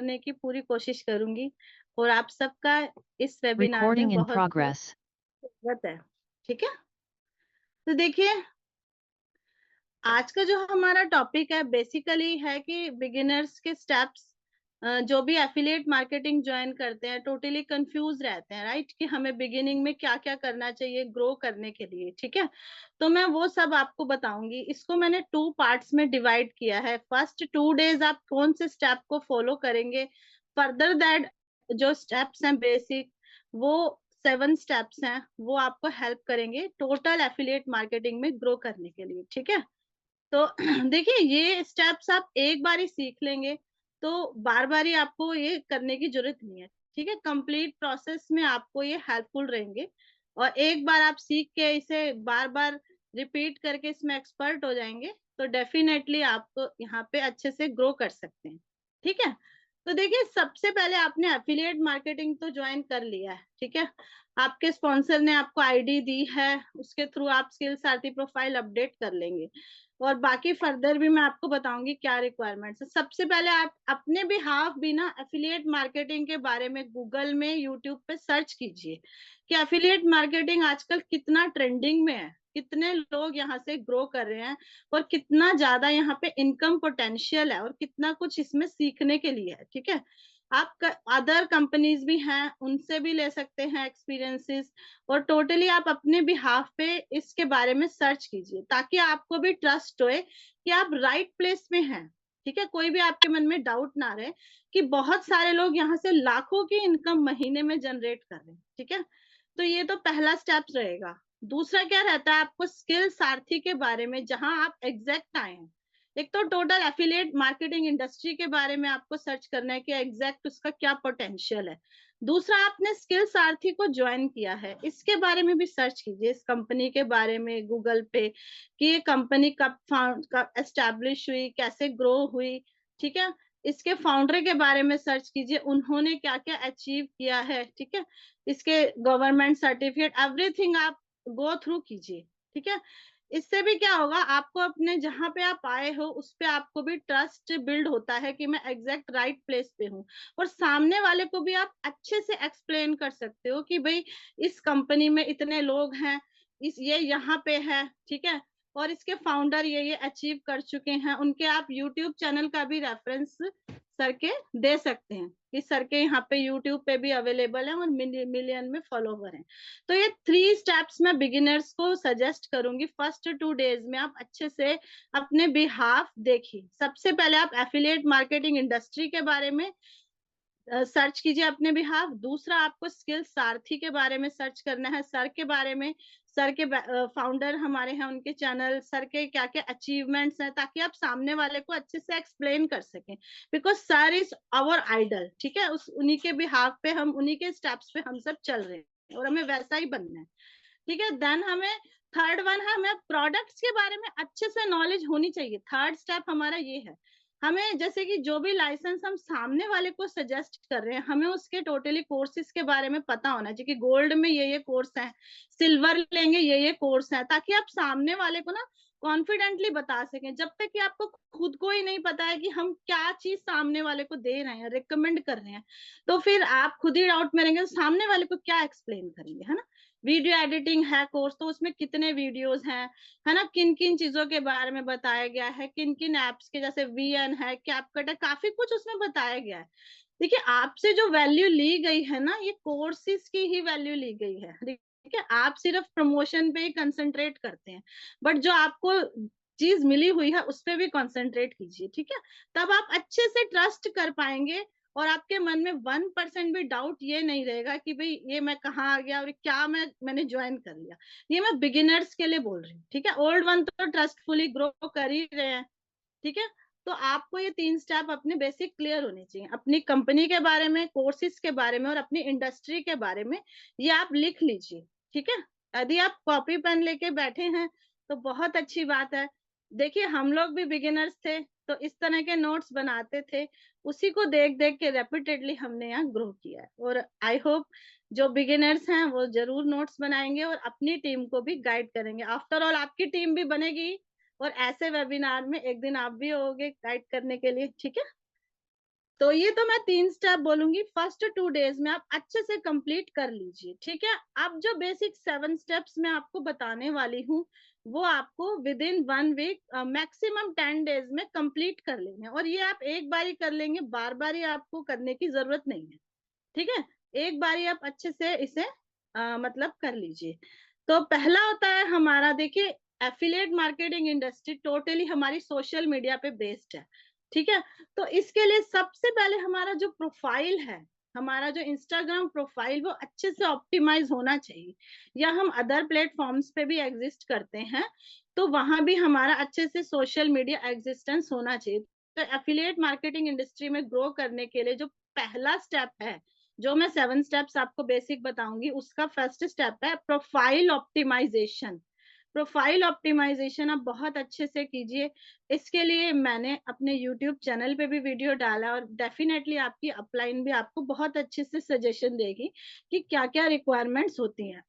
करने की पूरी कोशिश करूंगी और आप सबका इस वेबिनार में Recording in बहुत बहुत progress. स्वागत है। ठीक है, तो देखिए आज का जो हमारा टॉपिक है बेसिकली है कि बिगिनर्स के स्टेप्स। जो भी एफिलिएट मार्केटिंग ज्वाइन करते हैं टोटली कंफ्यूज रहते हैं, राइट, कि हमें बिगिनिंग में क्या क्या करना चाहिए ग्रो करने के लिए। ठीक है, तो मैं वो सब आपको बताऊंगी। इसको मैंने 2 पार्ट्स में डिवाइड किया है। फर्स्ट 2 डेज आप कौन से स्टेप को फॉलो करेंगे, फर्दर दैट जो स्टेप्स हैं बेसिक, वो 7 स्टेप्स हैं, वो आपको हेल्प करेंगे टोटल एफिलिएट मार्केटिंग में ग्रो करने के लिए। ठीक है, तो देखिए ये स्टेप्स आप एक बार ही सीख लेंगे तो बार बार ही आपको ये करने की जरूरत नहीं है। ठीक है, कंप्लीट प्रोसेस में आपको ये हेल्पफुल रहेंगे और एक बार आप सीख के इसे बार बार रिपीट करके इसमें एक्सपर्ट हो जाएंगे तो डेफिनेटली आप यहाँ पे अच्छे से ग्रो कर सकते हैं। ठीक है, तो देखिए सबसे पहले आपने एफिलिएट मार्केटिंग तो ज्वाइन कर लिया है। ठीक है, आपके स्पॉन्सर ने आपको आईडी दी है, उसके थ्रू आप स्किल सारथी प्रोफाइल अपडेट कर लेंगे और बाकी फर्दर भी मैं आपको बताऊंगी क्या रिक्वायरमेंट्स है। सबसे पहले आप अपने बिहाफ भी ना एफिलिएट मार्केटिंग के बारे में गूगल में यूट्यूब पे सर्च कीजिए कि एफिलिएट मार्केटिंग आजकल कितना ट्रेंडिंग में है, कितने लोग यहाँ से ग्रो कर रहे हैं और कितना ज्यादा यहाँ पे इनकम पोटेंशियल है और कितना कुछ इसमें सीखने के लिए है। ठीक है, आप अदर कंपनीज भी हैं उनसे भी ले सकते हैं एक्सपीरियंसेस और टोटली आप अपने बिहाफ पे इसके बारे में सर्च कीजिए ताकि आपको भी ट्रस्ट होए कि आप राइट प्लेस में हैं। ठीक है, कोई भी आपके मन में डाउट ना रहे कि बहुत सारे लोग यहाँ से लाखों की इनकम महीने में जनरेट कर रहे हैं। ठीक है, तो ये तो पहला स्टेप रहेगा। दूसरा क्या रहता है, आपको स्किल सारथी के बारे में जहां आप एग्जैक्ट आए हैं। एक तो टोटल एफिलिएट मार्केटिंग इंडस्ट्री के बारे में आपको सर्च करना है कि एग्जैक्ट उसका क्या पोटेंशियल है। दूसरा, आपने स्किल सारथी को ज्वाइन किया है, इसके बारे में भी सर्च कीजिए, इस कंपनी के बारे में गूगल पे कि ये कंपनी कब एस्टैब्लिश हुई, कैसे ग्रो हुई। ठीक है, इसके फाउंडर के बारे में सर्च कीजिए, उन्होंने क्या क्या अचीव किया है। ठीक है, इसके गवर्नमेंट सर्टिफिकेट एवरीथिंग आप गो थ्रू कीजिए। ठीक है, इससे भी क्या होगा, आपको अपने जहां पे आप आए हो उस पे आपको भी ट्रस्ट बिल्ड होता है कि मैं एग्जैक्ट राइट प्लेस पे हूँ और सामने वाले को भी आप अच्छे से एक्सप्लेन कर सकते हो कि भाई इस कंपनी में इतने लोग हैं, इस ये यहाँ पे है। ठीक है, और इसके फाउंडर ये अचीव कर चुके हैं, उनके आप यूट्यूब चैनल का भी रेफरेंस सर के दे सकते हैं कि सर के यहाँ पे यूट्यूब पे भी अवेलेबल है और मिलियन में फॉलोवर हैं। तो ये 3 स्टेप्स मैं बिगिनर्स को सजेस्ट करूंगी। फर्स्ट 2 डेज में आप अच्छे से अपने बिहाफ देखिए। सबसे पहले आप एफिलिएट मार्केटिंग इंडस्ट्री के बारे में सर्च कीजिए अपने बिहाफ। दूसरा, आपको स्किल सारथी के बारे में सर्च करना है, सर के बारे में, सर के फाउंडर हमारे हैं उनके चैनल, सर के क्या क्या अचीवमेंट्स हैं, ताकि आप सामने वाले को अच्छे से एक्सप्लेन कर सकें because sir is our idol. ठीक है, उस उन्हीं के बिहाफ पे हम उन्हीं के स्टेप्स पे हम सब चल रहे हैं और हमें वैसा ही बनना है। ठीक है, देन हमें थर्ड वन है, हमें प्रोडक्ट्स के बारे में अच्छे से नॉलेज होनी चाहिए। थर्ड स्टेप हमारा ये है, हमें जैसे कि जो भी लाइसेंस हम सामने वाले को सजेस्ट कर रहे हैं हमें उसके टोटली कोर्सेज के बारे में पता होना चाहिए कि गोल्ड में ये कोर्स है, सिल्वर लेंगे ये कोर्स है, ताकि आप सामने वाले को ना कॉन्फिडेंटली बता सकें। जब तक कि आपको खुद को ही नहीं पता है कि हम क्या चीज सामने वाले को दे रहे हैं, रिकमेंड कर रहे हैं, तो फिर आप खुद ही डाउट में रहेंगे तो सामने वाले को क्या एक्सप्लेन करेंगे, है ना। वीडियो एडिटिंग है कोर्स, तो उसमें कितने वीडियोस हैं, है ना, किन किन चीजों के बारे में बताया गया है, किन किन एप्स के, जैसे वीएन है, कैपकट है, काफी कुछ उसमें बताया गया है। देखिए आपसे जो वैल्यू ली गई है ना, ये कोर्सेज की ही वैल्यू ली गई है। ठीक है, आप सिर्फ प्रमोशन पे ही कंसंट्रेट करते हैं, बट जो आपको चीज मिली हुई है उस पे भी कंसंट्रेट कीजिए। ठीक है, तब आप अच्छे से ट्रस्ट कर पाएंगे और आपके मन में 1% भी डाउट ये नहीं रहेगा कि भाई ये मैं कहाँ आ गया और क्या मैंने ज्वाइन कर लिया। ये मैं बिगिनर्स के लिए बोल रही हूँ। ठीक है, ओल्ड वन तो ट्रस्टफुली ग्रो कर ही रहे हैं। ठीक है, तो आपको ये 3 स्टेप अपने बेसिक क्लियर होने चाहिए, अपनी कंपनी के बारे में, कोर्सेज के बारे में और अपनी इंडस्ट्री के बारे में। ये आप लिख लीजिए। ठीक है, यदि आप कॉपी पेन लेके बैठे हैं तो बहुत अच्छी बात है। देखिए हम लोग भी बिगिनर्स थे तो इस तरह के नोट्स बनाते थे, उसी को देख देख के रेपिटेडली हमने यहाँ ग्रो किया है और आई होप जो बिगिनर्स हैं वो जरूर नोट्स बनाएंगे और अपनी टीम को भी गाइड करेंगे। आफ्टर ऑल आपकी टीम भी बनेगी और ऐसे वेबिनार में एक दिन आप भी होगे गाइड करने के लिए। ठीक है, तो ये तो मैं 3 स्टेप बोलूंगी, फर्स्ट 2 डेज में आप अच्छे से कंप्लीट कर लीजिए, ठीक है। अब जो बेसिक 7 स्टेप्स मैं आपको बताने वाली हूँ वो आपको within 1 week maximum 10 days में कंप्लीट कर लेंगे, और ये आप एक बार ही कर लेंगे, बार बार ही आपको करने की जरूरत नहीं है, ठीक है। एक बार ही आप अच्छे से इसे मतलब कर लीजिए। तो पहला होता है हमारा, देखिए एफिलिएट मार्केटिंग इंडस्ट्री टोटली हमारी सोशल मीडिया पे बेस्ड है, ठीक है। तो इसके लिए सबसे पहले हमारा जो प्रोफाइल है, हमारा जो इंस्टाग्राम प्रोफाइल, वो अच्छे से ऑप्टिमाइज होना चाहिए। या हम अदर प्लेटफॉर्म्स पे भी एग्जिस्ट करते हैं, तो वहां भी हमारा अच्छे से सोशल मीडिया एग्जिस्टेंस होना चाहिए। तो एफिलिएट मार्केटिंग इंडस्ट्री में ग्रो करने के लिए जो पहला स्टेप है, जो मैं 7 स्टेप्स आपको बेसिक बताऊंगी, उसका फर्स्ट स्टेप है प्रोफाइल ऑप्टिमाइजेशन। प्रोफाइल ऑप्टिमाइजेशन आप बहुत अच्छे से कीजिए। इसके लिए मैंने अपने यूट्यूब चैनल पे भी वीडियो डाला, और डेफिनेटली आपकी अपलाइन भी आपको बहुत अच्छे से सजेशन देगी कि क्या क्या रिक्वायरमेंट्स होती हैं।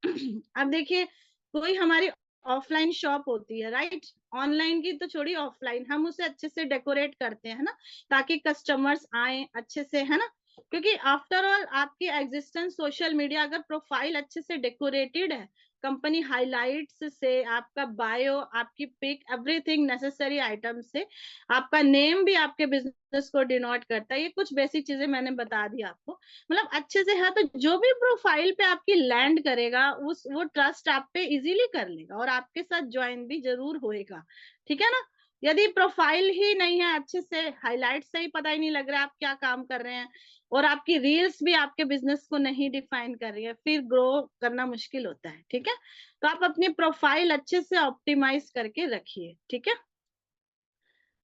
अब देखिए, कोई हमारी ऑफलाइन शॉप होती है, राइट, ऑनलाइन की तो छोड़ी, ऑफलाइन हम उसे अच्छे से डेकोरेट करते हैं ना, ताकि कस्टमर्स आए अच्छे से, है ना। क्योंकि आफ्टर ऑल आपकी एग्जिस्टेंस सोशल मीडिया, अगर प्रोफाइल अच्छे से डेकोरेटेड है, कंपनी हाइलाइट्स से, आपका बायो, आपकी पिक, एवरीथिंग नेसेसरी आइटम से, आपका नेम भी आपके बिजनेस को डिनोट करता है। ये कुछ बेसिक चीजें मैंने बता दी आपको, मतलब अच्छे से है, तो जो भी प्रोफाइल पे आपकी लैंड करेगा वो ट्रस्ट आप पे इजीली कर लेगा और आपके साथ ज्वाइन भी जरूर होएगा, ठीक है ना। यदि प्रोफाइल ही नहीं है अच्छे से, हाईलाइट से ही पता ही नहीं लग रहा है आप क्या काम कर रहे हैं, और आपकी रील्स भी आपके बिजनेस को नहीं डिफाइन कर रही है, फिर ग्रो करना मुश्किल होता है, ठीक है। तो आप अपनी प्रोफाइल अच्छे से ऑप्टिमाइज करके रखिए, ठीक है।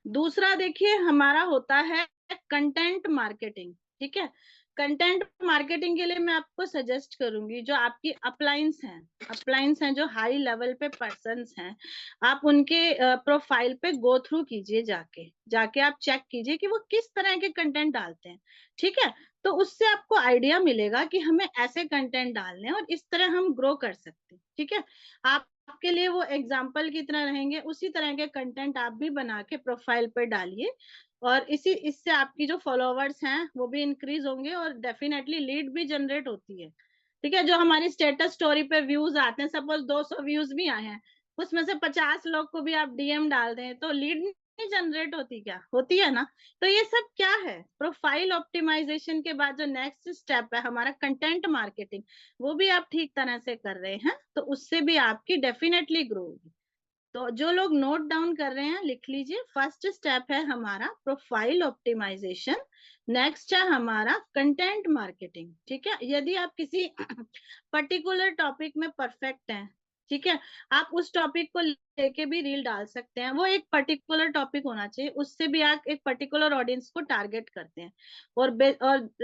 दूसरा देखिए हमारा होता है कंटेंट मार्केटिंग, ठीक है। कंटेंट मार्केटिंग के लिए मैं आपको सजेस्ट करूंगी, जो आपकी अपलाइंस हैं जो हाई लेवल पे पर्सन्स हैं, आप उनके प्रोफाइल पे गो थ्रू कीजिए, जाके जाके आप चेक कीजिए कि वो किस तरह के कंटेंट डालते हैं, ठीक है। तो उससे आपको आइडिया मिलेगा कि हमें ऐसे कंटेंट डालने हैं और इस तरह हम ग्रो कर सकते हैं, ठीक है। आप आपके लिए वो एग्जाम्पल की तरह रहेंगे, उसी तरह के कंटेंट आप भी बना के प्रोफाइल पर डालिए, और इससे आपकी जो फॉलोवर्स हैं वो भी इंक्रीज होंगे, और डेफिनेटली लीड भी जनरेट होती है, ठीक है। जो हमारी स्टेटस स्टोरी पे व्यूज आते हैं, सपोज 200 व्यूज भी आए हैं, उसमें से 50 लोग को भी आप डीएम डाल दें, तो लीड नहीं जनरेट होती, क्या होती है ना। तो ये सब क्या है, प्रोफाइल ऑप्टिमाइजेशन के बाद जो नेक्स्ट स्टेप है हमारा कंटेंट मार्केटिंग, वो भी आप ठीक तरह से कर रहे हैं, तो उससे भी आपकी डेफिनेटली ग्रो होगी। तो जो लोग नोट डाउन कर रहे हैं लिख लीजिए, फर्स्ट स्टेप है हमारा प्रोफाइल ऑप्टिमाइजेशन, नेक्स्ट है हमारा कंटेंट मार्केटिंग, ठीक है। यदि आप किसी पर्टिकुलर टॉपिक में परफेक्ट हैं, ठीक है, आप उस टॉपिक को लेके भी रील डाल सकते हैं, वो एक पर्टिकुलर टॉपिक होना चाहिए, उससे भी आप एक पर्टिकुलर ऑडियंस को टारगेट करते हैं। और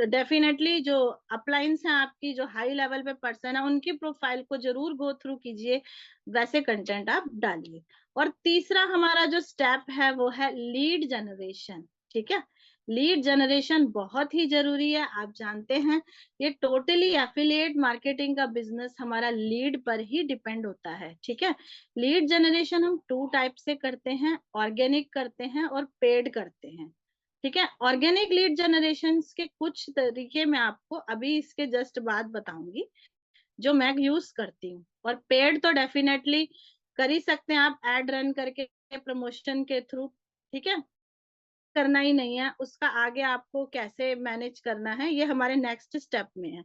डेफिनेटली जो अपलाइंस हैं आपकी, जो हाई लेवल पे पर्सन है, उनकी प्रोफाइल को जरूर गो थ्रू कीजिए, वैसे कंटेंट आप डालिए। और तीसरा हमारा जो स्टेप है वो है लीड जनरेशन, ठीक है। लीड जनरेशन बहुत ही जरूरी है, आप जानते हैं ये टोटली एफिलिएट मार्केटिंग का बिजनेस हमारा लीड पर ही डिपेंड होता है, ठीक है। लीड जनरेशन हम 2 टाइप से करते हैं, ऑर्गेनिक करते हैं और पेड करते हैं, ठीक है। ऑर्गेनिक लीड जनरेशन के कुछ तरीके मैं आपको अभी इसके जस्ट बाद बताऊंगी, जो मैं यूज करती हूँ। और पेड तो डेफिनेटली कर ही सकते हैं आप, एड रन करके, प्रमोशन के थ्रू, ठीक है। करना ही नहीं है, उसका आगे आपको कैसे मैनेज करना है ये हमारे नेक्स्ट स्टेप में है,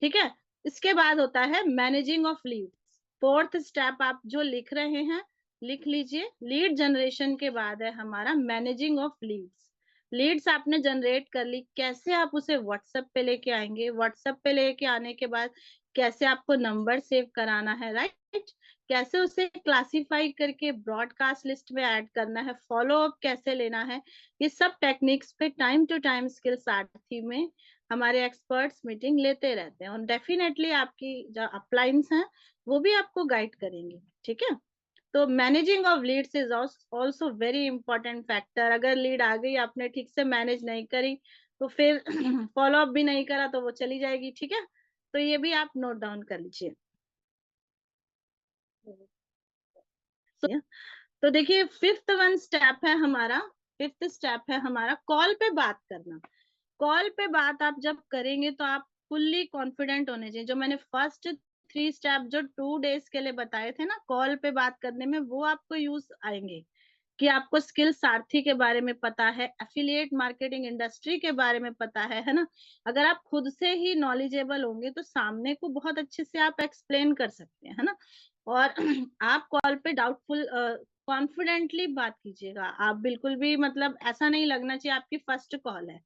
ठीक है। इसके बाद होता है managing of leads, fourth step आप जो लिख रहे हैं लिख लीजिए। लीड जनरेशन के बाद है हमारा मैनेजिंग ऑफ लीड्स। लीड्स आपने जनरेट कर ली, कैसे आप उसे व्हाट्सएप पे लेके आएंगे, व्हाट्सएप पे लेके आने के बाद कैसे आपको नंबर सेव कराना है, राइट, कैसे उसे क्लासिफाई करके ब्रॉडकास्ट लिस्ट में ऐड करना है, फॉलो अप कैसे लेना है, ये सब टेक्निक्स पे टाइम टू टाइम स्किल सारथी में हमारे एक्सपर्ट्स मीटिंग लेते रहते हैं, और डेफिनेटली आपकी जो अपलाइंस हैं वो भी आपको गाइड करेंगे, ठीक है। तो managing of leads is also very important factor. अगर लीड आ गई, आपने ठीक से मैनेज नहीं करी, तो फिर फॉलो अप भी नहीं करा तो वो चली जाएगी, ठीक है। तो ये भी आप नोट डाउन कर लीजिए। तो देखिए फिफ्थ स्टेप है हमारा कॉल पे बात करना। कॉल पे बात आप जब करेंगे तो आप फुल्ली कॉन्फिडेंट होने चाहिए। जो मैंने फर्स्ट 3 स्टेप जो 2 डेज के लिए बताए थे ना कॉल पे बात करने में, वो आपको यूज आएंगे कि आपको स्किल सारथी के बारे में पता है, एफिलिएट मार्केटिंग इंडस्ट्री के बारे में पता है ना। अगर आप खुद से ही नॉलेजेबल होंगे तो सामने को बहुत अच्छे से आप एक्सप्लेन कर सकते हैं, है ना। और आप कॉल पे डाउटफुल कॉन्फिडेंटली बात कीजिएगा। आप बिल्कुल भी मतलब ऐसा नहीं लगना चाहिए आपकी फर्स्ट कॉल है।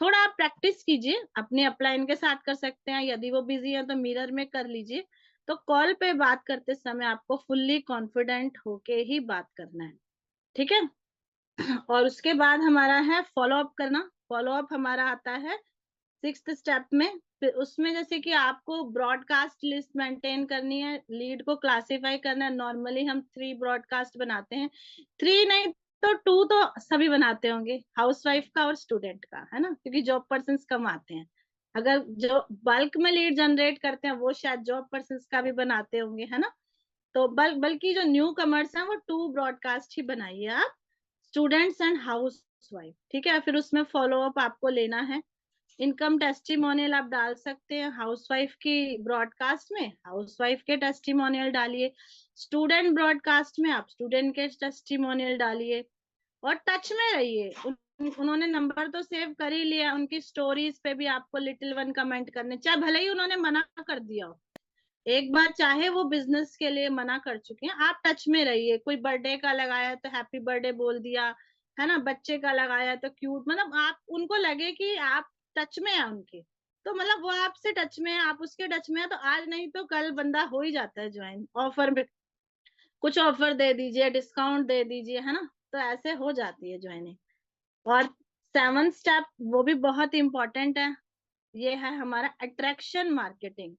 थोड़ा आप प्रैक्टिस कीजिए, अपने अपलाइन के साथ कर सकते हैं, यदि वो बिजी है तो मिरर में कर लीजिए। तो कॉल पे बात करते समय आपको फुल्ली कॉन्फिडेंट होके ही बात करना है, ठीक है। और उसके बाद हमारा है फॉलो अप करना। फॉलो अप हमारा आता है 6th स्टेप में। फिर उसमें जैसे कि आपको ब्रॉडकास्ट लिस्ट मेंटेन करनी है, लीड को क्लासिफाई करना है। नॉर्मली हम 3 ब्रॉडकास्ट बनाते हैं, 3 नहीं तो 2 तो सभी बनाते होंगे, हाउसवाइफ का और स्टूडेंट का, है ना, क्योंकि जॉब पर्सन कम आते हैं। अगर जो बल्क में लीड जनरेट करते हैं वो शायद जॉब पर्सन का भी बनाते होंगे, है ना। तो बल्कि जो न्यू कमर्स हैं वो 2 ब्रॉडकास्ट ही बनाइए आप, स्टूडेंट्स एंड हाउस वाइफ, ठीक है। फिर उसमें फॉलो अप आपको लेना है। इनकम टेस्टिमोनियल आप डाल सकते हैं हाउसवाइफ की ब्रॉडकास्ट में, हाउसवाइफ के टेस्टिमोनियल डालिए। स्टूडेंट ब्रॉडकास्ट में आप स्टूडेंट के टेस्टिमोनियल डालिए। और टच में रहिए। उन्होंने नंबर तो सेव कर ही लिया, उनकी स्टोरीज पे भी आपको लिटिल वन कमेंट करने, चाहे भले ही उन्होंने मना कर दिया हो एक बार, चाहे वो बिजनेस के लिए मना कर चुके हैं, आप टच में रहिए। कोई बर्थडे का लगाया तो हैप्पी बर्थडे बोल दिया, है ना, बच्चे का लगाया तो क्यूट, मतलब आप उनको लगे कि आप टच में है उनके, तो मतलब वो आपसे टच में है, आप उसके टच में है, तो आज नहीं तो कल बंदा हो ही जाता है ज्वाइन। ऑफर में कुछ ऑफर दे दीजिए, डिस्काउंट दे दीजिए, है ना, तो ऐसे हो जाती है ज्वाइनिंग। और 7th स्टेप वो भी बहुत इंपॉर्टेंट है, ये है हमारा अट्रैक्शन मार्केटिंग।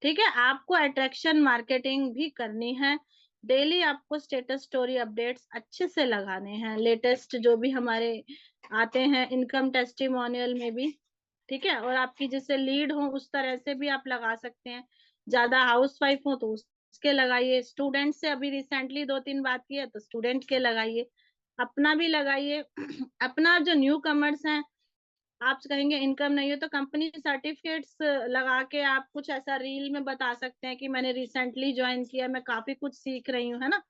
ठीक है, आपको अट्रैक्शन मार्केटिंग भी करनी है। डेली आपको स्टेटस स्टोरी अपडेट्स अच्छे से लगाने हैं, लेटेस्ट जो भी हमारे आते हैं इनकम टेस्टिमोनियल में भी, ठीक है। और आपकी जैसे लीड हो उस तरह से भी आप लगा सकते हैं। ज्यादा हाउस वाइफ हो तो उसके लगाइए, स्टूडेंट से अभी रिसेंटली 2-3 बात की है तो स्टूडेंट के लगाइए, अपना भी लगाइए। अपना जो न्यू कमर्स हैं, आप कहेंगे इनकम नहीं है तो कंपनी सर्टिफिकेट्स लगा के आप कुछ ऐसा रील में बता सकते हैं कि मैंने रिसेंटली ज्वाइन किया, मैं काफी कुछ सीख रही हूँ, है ना।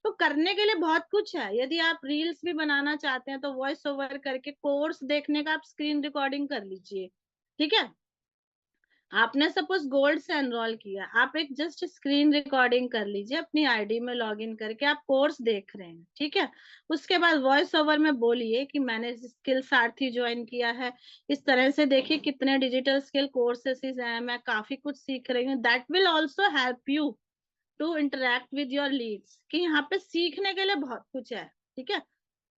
तो करने के लिए बहुत कुछ है। यदि आप रील्स भी बनाना चाहते हैं तो वॉइस ओवर करके कोर्स देखने का आप स्क्रीन रिकॉर्डिंग कर लीजिए, ठीक है। आपने सपोज गोल्ड से एनरोल किया, आप एक जस्ट स्क्रीन रिकॉर्डिंग कर लीजिए, अपनी आईडी में लॉगिन करके आप कोर्स देख रहे हैं, ठीक है। उसके बाद वॉइस ओवर में बोलिए कि मैंने स्किल सारथी ज्वाइन किया है, इस तरह से देखिए कितने डिजिटल स्किल कोर्सेस हैं, मैं काफी कुछ सीख रही हूँ। That will also help you to interact with your leads, कि यहाँ पे सीखने के लिए बहुत कुछ है, ठीक है।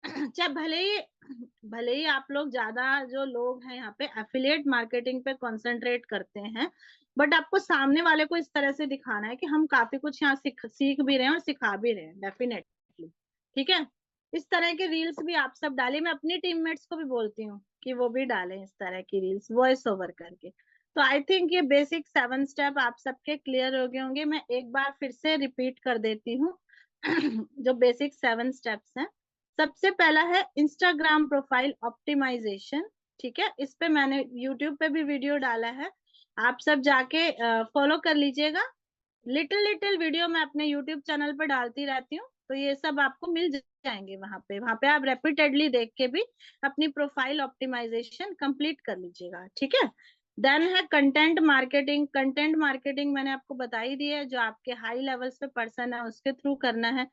चाहे भले ही आप लोग ज्यादा जो लोग हैं यहाँ पे एफिलिएट मार्केटिंग पे कंसंट्रेट करते हैं, बट आपको सामने वाले को इस तरह से दिखाना है कि हम काफी कुछ यहाँ सीख भी रहे हैं और सिखा भी रहे हैं डेफिनेटली, ठीक है। इस तरह के रील्स भी आप सब डालिए, मैं अपनी टीममेट्स को भी बोलती हूँ कि वो भी डालें इस तरह की रील्स वॉइस ओवर करके। तो आई थिंक ये बेसिक 7 स्टेप आप सबके क्लियर हो गए होंगे। मैं एक बार फिर से रिपीट कर देती हूँ जो बेसिक 7 स्टेप्स हैं। सबसे पहला है इंस्टाग्राम प्रोफाइल ऑप्टिमाइजेशन, ठीक है। इस पे मैंने यूट्यूब पे भी वीडियो डाला है, आप सब जाके फॉलो कर लीजिएगा। लिटिल लिटिल वीडियो मैं अपने यूट्यूब चैनल पर डालती रहती हूँ, तो ये सब आपको मिल जाएंगे वहां पे आप रेपिटेडली देख के भी अपनी प्रोफाइल ऑप्टिमाइजेशन कंप्लीट कर लीजिएगा, ठीक है। देन है कंटेंट मार्केटिंग। कंटेंट मार्केटिंग मैंने आपको बता ही दी है, जो आपके हाई लेवल्स पे पर्सन है उसके थ्रू करना है।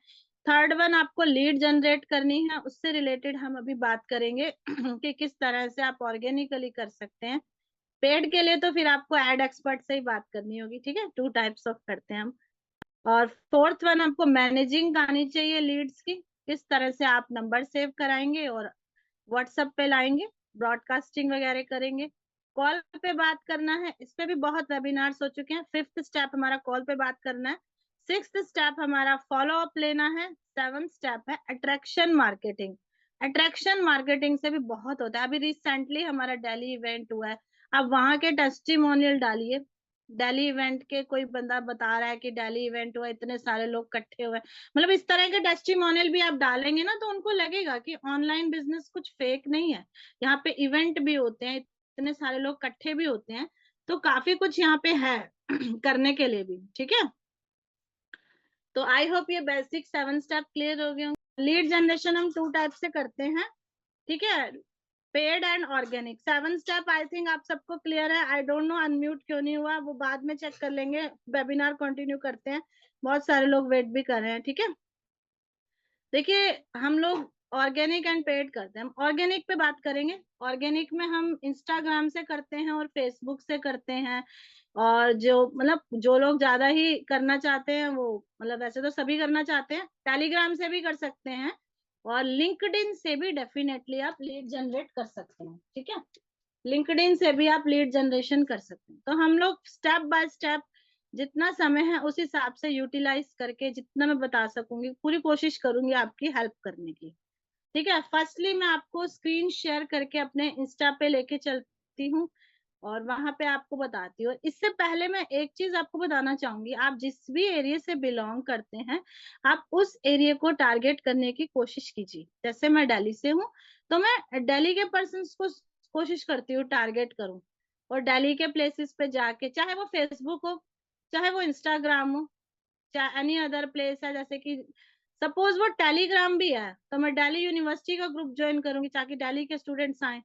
थर्ड वन आपको लीड जनरेट करनी है, उससे रिलेटेड हम अभी बात करेंगे कि किस तरह से आप ऑर्गेनिकली कर सकते हैं। पेड के लिए तो फिर आपको एड एक्सपर्ट से ही बात करनी होगी, ठीक है। 2 टाइप्स ऑफ करते हैं हम। और फोर्थ वन आपको मैनेजिंग आनी चाहिए लीड्स की, किस तरह से आप नंबर सेव कराएंगे और व्हाट्सएप पे लाएंगे, ब्रॉडकास्टिंग वगैरह करेंगे। कॉल पे बात करना है, इस पे भी बहुत वेबिनार्स हो चुके हैं। 5th स्टेप हमारा कॉल पे बात करना है। 6th स्टेप हमारा फॉलो अप लेना है। 7th स्टेप है अट्रैक्शन मार्केटिंग। अट्रैक्शन मार्केटिंग से भी बहुत होता है। अभी रिसेंटली हमारा दिल्ली इवेंट हुआ है, आप वहां के टेस्टिमोनियल डालिए। दिल्ली इवेंट के कोई बंदा बता रहा है कि दिल्ली इवेंट हुआ, इतने सारे लोग इकट्ठे हुए, मतलब इस तरह के टेस्टिमोनियल भी आप डालेंगे ना तो उनको लगेगा कि ऑनलाइन बिजनेस कुछ फेक नहीं है, यहाँ पे इवेंट भी होते हैं, इतने सारे लोग इकट्ठे भी होते हैं, तो काफी कुछ यहाँ पे है करने के लिए भी, ठीक है। तो आई होप ये बेसिक 7 स्टेप क्लियर हो गए होंगे। लीड जनरेशन हम 2 टाइप से करते हैं, ठीक है, paid and organic. 7 step I think आप सबको क्लियर है। आई डोंट नो अनम्यूट क्यों नहीं हुआ, वो बाद में चेक कर लेंगे। वेबिनार कंटिन्यू करते हैं, बहुत सारे लोग वेट भी कर रहे हैं, ठीक है। देखिए हम लोग ऑर्गेनिक एंड पेड करते हैं। हम ऑर्गेनिक पे बात करेंगे। ऑर्गेनिक में हम इंस्टाग्राम से करते हैं और फेसबुक से करते हैं, और जो मतलब जो लोग ज्यादा ही करना चाहते हैं वो, मतलब वैसे तो सभी करना चाहते हैं, टेलीग्राम से भी कर सकते हैं और लिंक्डइन से भी डेफिनेटली आप लीड जनरेट कर सकते हैं, ठीक है। लिंक्डइन से भी आप लीड जनरेशन कर सकते हैं। तो हम लोग स्टेप बाय स्टेप जितना समय है उस हिसाब से यूटिलाइज करके जितना मैं बता सकूंगी पूरी कोशिश करूंगी आपकी हेल्प करने की, ठीक है। फर्स्टली मैं आपको स्क्रीन शेयर करके अपने इंस्टा पे लेके चलती हूँ और वहां पे आपको बताती हूँ। इससे पहले मैं एक चीज आपको बताना चाहूंगी, आप जिस भी एरिया से बिलोंग करते हैं आप उस एरिया को टारगेट करने की कोशिश कीजिए। जैसे मैं दिल्ली से हूँ, तो मैं दिल्ली के पर्सन को कोशिश करती हूँ टारगेट करूँ, और दिल्ली के प्लेसेस पे जाके, चाहे वो फेसबुक हो, चाहे वो इंस्टाग्राम हो, चाहे एनी अदर प्लेस है, जैसे कि सपोज वो टेलीग्राम भी है, तो मैं दिल्ली यूनिवर्सिटी का ग्रुप ज्वाइन करूंगी ताकि दिल्ली के स्टूडेंट्स आए,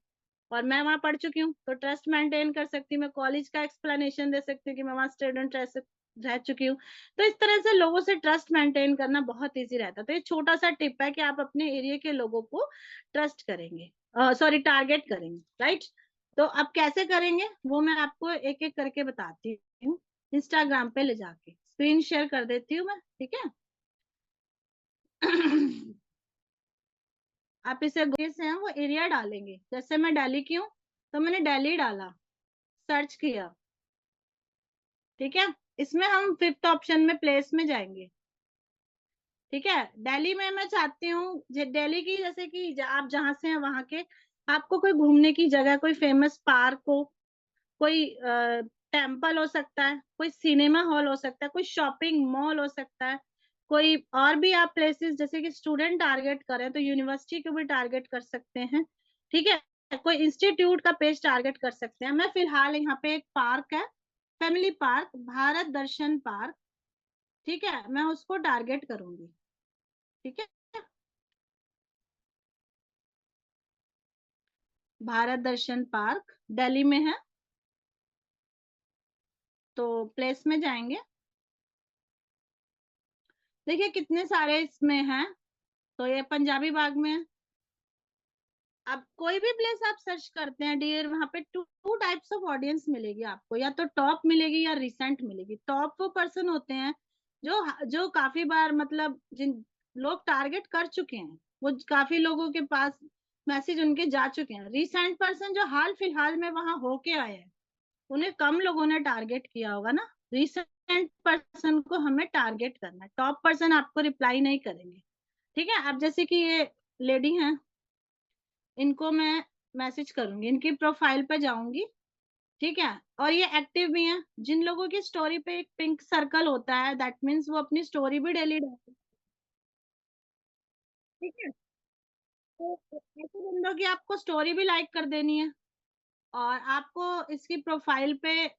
और मैं वहां पढ़ चुकी हूँ तो ट्रस्ट मेंटेन कर सकती हूँ, मैं कॉलेज का एक्सप्लेनेशन दे सकती हूँ कि मैं वहां स्टूडेंट रह चुकी हूँ। तो इस तरह से लोगों से ट्रस्ट मेंटेन करना बहुत इजी रहता है। तो ये छोटा सा टिप है कि आप अपने एरिया के लोगों को ट्रस्ट करेंगे, सॉरी टारगेट करेंगे, राइट। तो अब कैसे करेंगे वो मैं आपको एक एक करके बताती हूँ। इंस्टाग्राम पे ले जाके स्क्रीन शेयर कर देती हूँ मैं, ठीक है। आप इसे से हैं वो एरिया डालेंगे, जैसे मैं दिल्ली की हूँ तो मैंने दिल्ली डाला, सर्च किया, ठीक है। इसमें हम 5th ऑप्शन में प्लेस में जाएंगे, ठीक है। दिल्ली में मैं चाहती हूँ दिल्ली की, जैसे कि आप जहां से हैं वहां के आपको कोई घूमने की जगह, कोई फेमस पार्क हो, कोई टेम्पल हो सकता है, कोई सिनेमा हॉल हो सकता है, कोई शॉपिंग मॉल हो सकता है, कोई और भी आप प्लेसेस, जैसे कि स्टूडेंट टारगेट करें तो यूनिवर्सिटी को भी टारगेट कर सकते हैं, ठीक है। कोई इंस्टीट्यूट का पेज टारगेट कर सकते हैं। मैं फिलहाल यहाँ पे एक पार्क है, फैमिली पार्क, भारत दर्शन पार्क, ठीक है, मैं उसको टारगेट करूंगी, ठीक है। भारत दर्शन पार्क दिल्ली में है, तो प्लेस में जाएंगे। देखिए कितने सारे इसमें हैं, तो ये पंजाबी बाग में है। अब कोई भी प्लेस आप सर्च करते हैं डियर, वहां पे टू टाइप्स ऑफ ऑडियंस मिलेगी आपको, या तो टॉप मिलेगी या रिसेंट मिलेगी। टॉप वो पर्सन होते हैं जो जो काफी बार, मतलब जिन लोग टारगेट कर चुके हैं, वो काफी लोगों के पास मैसेज उनके जा चुके हैं। रिसेंट पर्सन जो हाल फिलहाल में वहां होके आए हैं, उन्हें कम लोगों ने टारगेट किया होगा ना। रिसेंट पर्सन को हमें टारगेट करना है, टॉप पर्सन आपको रिप्लाई नहीं करेंगे, ठीक है। अब जैसे कि ये लेडी हैं, इनको मैं मैसेज करूंगी, इनकी प्रोफाइल पे जाऊंगी, ठीक है। और ये एक्टिव भी हैं। जिन लोगों की स्टोरी पे एक पिंक सर्कल होता है, दैट मीन्स वो अपनी स्टोरी भी डेली डालते हैं, ठीक है। तो ऐसे बंदों की आपको स्टोरी भी लाइक कर देनी है, और आपको इसकी प्रोफाइल पे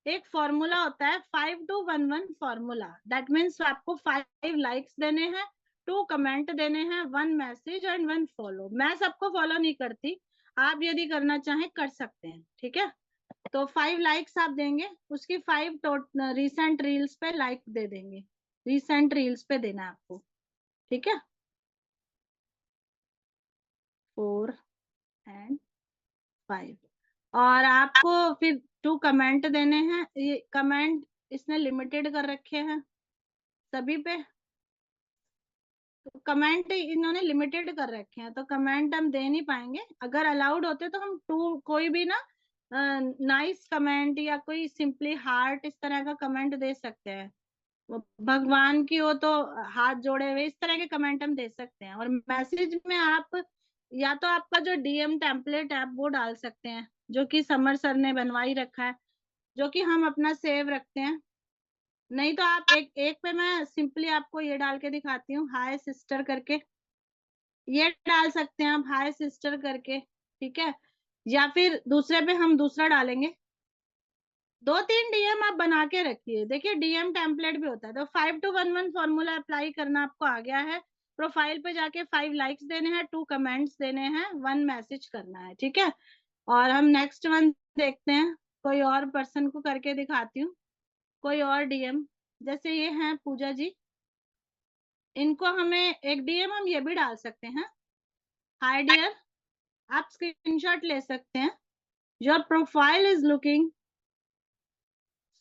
एक फॉर्मूला होता है, 5-2-1-1 फॉर्मूला। दैट मीन्स आपको 5 लाइक्स देने हैं, 2 कमेंट देने हैं, 1 मैसेज एंड 1 फॉलो। मैं सबको फॉलो नहीं करती, आप यदि करना चाहें कर सकते हैं, ठीक है। तो 5 लाइक्स आप देंगे, उसकी 5 रिसेंट रील्स पे लाइक दे देंगे, रिसेंट रील्स पे देना है आपको, ठीक है। 4 एंड 5, और आपको फिर 2 कमेंट देने हैं। ये कमेंट इसने लिमिटेड कर रखे हैं सभी पे, तो कमेंट इन्होंने लिमिटेड कर रखे हैं, तो कमेंट हम दे नहीं पाएंगे। अगर अलाउड होते तो हम 2 कोई भी ना नाइस कमेंट या कोई सिंपली हार्ट इस तरह का कमेंट दे सकते हैं। वो भगवान की हो तो हाथ जोड़े हुए, इस तरह के कमेंट हम दे सकते हैं। और मैसेज में आप या तो आपका जो डीएम टेम्पलेट है आप वो डाल सकते हैं, जो कि समर सर ने बनवा ही रखा है, जो कि हम अपना सेव रखते हैं। नहीं तो आप एक एक पे मैं सिंपली आपको ये डाल के दिखाती हूँ, हाय सिस्टर करके, ये डाल सकते हैं आप, हाय सिस्टर करके, ठीक है। या फिर दूसरे पे हम दूसरा डालेंगे। 2-3 डीएम आप बना के रखिए। देखिए डीएम टेम्पलेट भी होता है। तो 5-to-1-1 फॉर्मूला अप्लाई करना आपको आ गया है। प्रोफाइल पे जाके 5 लाइक्स देने हैं, 2 कमेंट्स देने हैं, 1 मैसेज करना है, ठीक है। और हम नेक्स्ट वन देखते हैं, कोई और पर्सन को करके दिखाती हूँ, कोई और डीएम। जैसे ये हैं पूजा जी, इनको हमें एक डीएम हम ये भी डाल सकते हैं, हाय डियर, आप स्क्रीनशॉट ले सकते हैं। Your profile is looking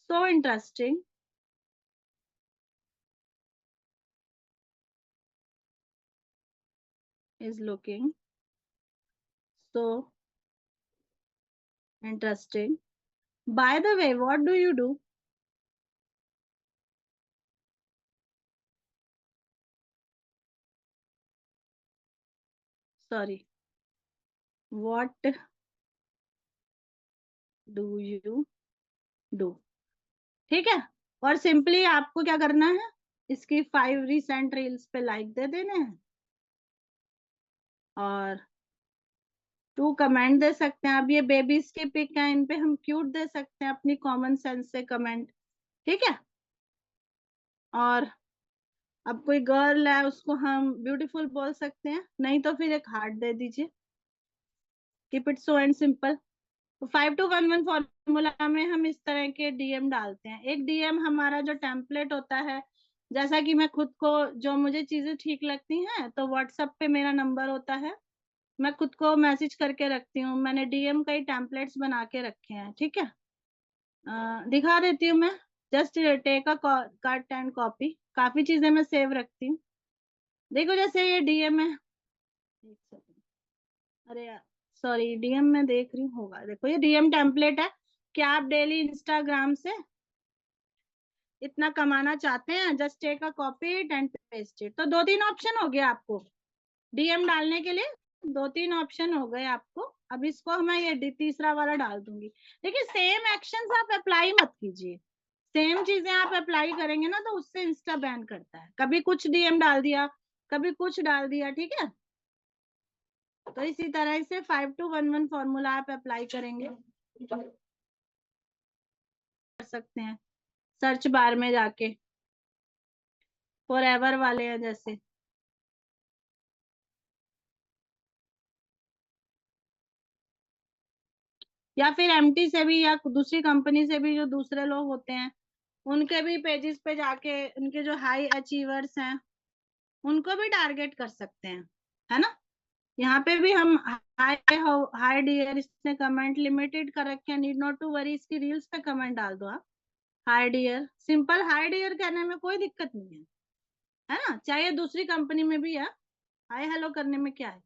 so interesting, is looking so interesting. By the way, what do you do? Sorry. What do you do? ठीक है। और सिंपली आपको क्या करना है, इसकी 5 रिसेंट रील्स पे लाइक दे देने हैं और 2 कमेंट दे सकते हैं। अब ये बेबीज की पिक है, इन पे हम क्यूट दे सकते हैं अपनी कॉमन सेंस से कमेंट, ठीक है। और अब कोई गर्ल है उसको हम ब्यूटीफुल बोल सकते हैं, नहीं तो फिर एक हार्ट दे दीजिए। Keep it so and simple. तो 5-to-1-1 फॉर्मूला में हम इस तरह के डीएम डालते हैं। एक डीएम हमारा जो टेम्पलेट होता है, जैसा कि मैं खुद को जो मुझे चीजें ठीक लगती हैं तो व्हाट्सएप पे मेरा नंबर होता है, मैं खुद को मैसेज करके रखती हूँ। मैंने डीएम कई टेम्पलेट्स बना के रखे हैं, ठीक है। दिखा देती हूँ मैं, just take a cut and copy. काफी चीजें मैं सेव रखती हूँ। देखो जैसे ये डीएम है, एक सेकंड, अरे यार सॉरी, डीएम में देख रही हूँ, होगा। देखो ये डीएम टेम्पलेट है कि आप डेली इंस्टाग्राम से इतना कमाना चाहते हैं, just take a copy it and paste it. तो 2-3 ऑप्शन हो गए आपको डीएम डालने के लिए, 2-3 ऑप्शन हो गए आपको। अब इसको मैं ये तीसरा वाला डाल दूंगी। देखिए सेम एक्शंस आप अप्लाई मत कीजिए, सेम चीजें आप अप्लाई करेंगे ना तो उससे इंस्टा बैन करता है। कभी कुछ डीएम डाल दिया, कभी कुछ डाल दिया, ठीक है। तो इसी तरह से 5-to-1-1 फॉर्मूला आप अप्लाई करेंगे, कर सकते हैं सर्च बार में जाके, फॉरएवर वाले हैं जैसे। या फिर एमटी से भी, या दूसरी कंपनी से भी, जो दूसरे लोग होते हैं उनके भी पेजेस पे जाके उनके जो हाई अचीवर्स हैं उनको भी टारगेट कर सकते हैं, है ना। यहाँ पे भी हम हाय हाय डियर, इसने कमेंट लिमिटेड कर रखे हैं, नीड नॉट टू वरी, इसकी रील्स पे कमेंट डाल दो आप। Hi dear, simple hi dear कहने में कोई दिक्कत नहीं है ना। चाहे दूसरी कंपनी में भी है, हाय हेलो करने में क्या है।